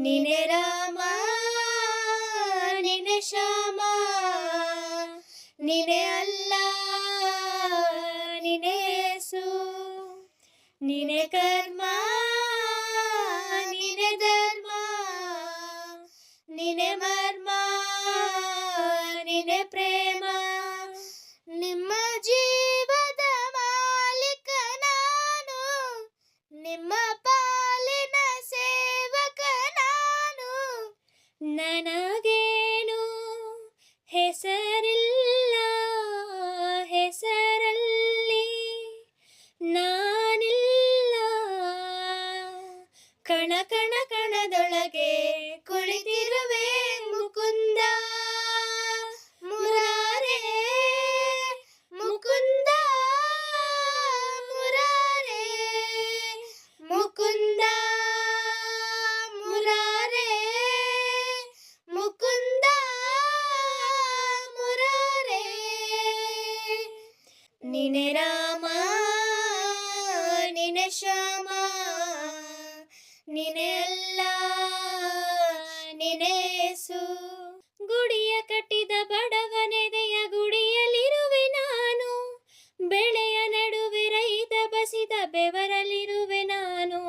ನಿನೆ ರಾಮ ನಿನೆ ಶ್ಯಾಮ ನಿನೆ ಅಲ್ಲ ನಿನೆ ಯೇಸು ನಿನೆ ಕರ್ಮ ನಿನೆ ಧರ್ಮ ನಿನೆ ಮರ್ಮ ನಿನೆ ಪ್ರೇಮ ನಿಮ್ಮ ಜೀವದ ಮಾಲೀಕ ನಾನು ನಿಮ್ಮ ಪಾಲಿನ ಸೇವಕ ನಾನು ನನಗೇನು ಹೆಸರಿಲ್ಲ ಹೆಸರಲ್ಲಿ ನಾನಿಲ್ಲ ಕಣ ಕಣ ಕಣದೊಳಗೆ ಕುಳಿತಿರುವೆ ಮುಕುಂದ ಮುರಾರೇ ಮುಕುಂದ ಮುರಾರೇ ಮುಕುಂದ ಮುರಾರೇ ಮುಕುಂದ ಮುರಾರೇ ನಿನೆ ರಾಮ ನಿನೆ ಶ್ಯಾಮ ನಿನೆ ಅಲ್ಲ ನಿನೆ ಯೇಸು ಗುಡಿಯ ಕಟ್ಟಿದ ಬಡವನೆದೆಯ ಗುಡಿಯಲ್ಲಿರುವೆ ನಾನು ಬೆಳೆಯ ನಡುವೆ ರೈತ ಬಸಿದ ಬೆವರಲ್ಲಿರುವೆ ನಾನು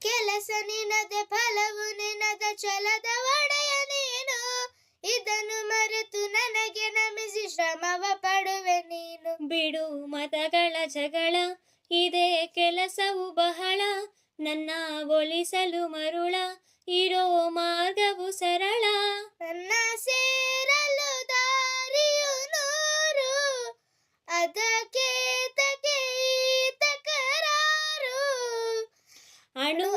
ಕೆಲಸ ನಿನದೆ ಫಲವು ನಿನದ ಛಲದ ಒಡೆಯ ನೀನು ಇದನ್ನು ಮರೆತು ನನಗೆ ನಮಿಸಿ ಶ್ರಮವ ಪಡುವೆ ನೀನು ಬಿಡು ಮತಗಳ ಜಗಳ ಇದೇ ಕೆಲಸವು ಬಹಳ ನನ್ನ ಒಲಿಸಲು ಮರುಳ ಇರೋ ಮಾರ್ಗವು ಸರಳ ನನ್ನ ಸೇರಲು ದಾರಿಯು ನೂರು ಅದಕ್ಕೆ ತಕೆ ತಕರಾರು ಅಣು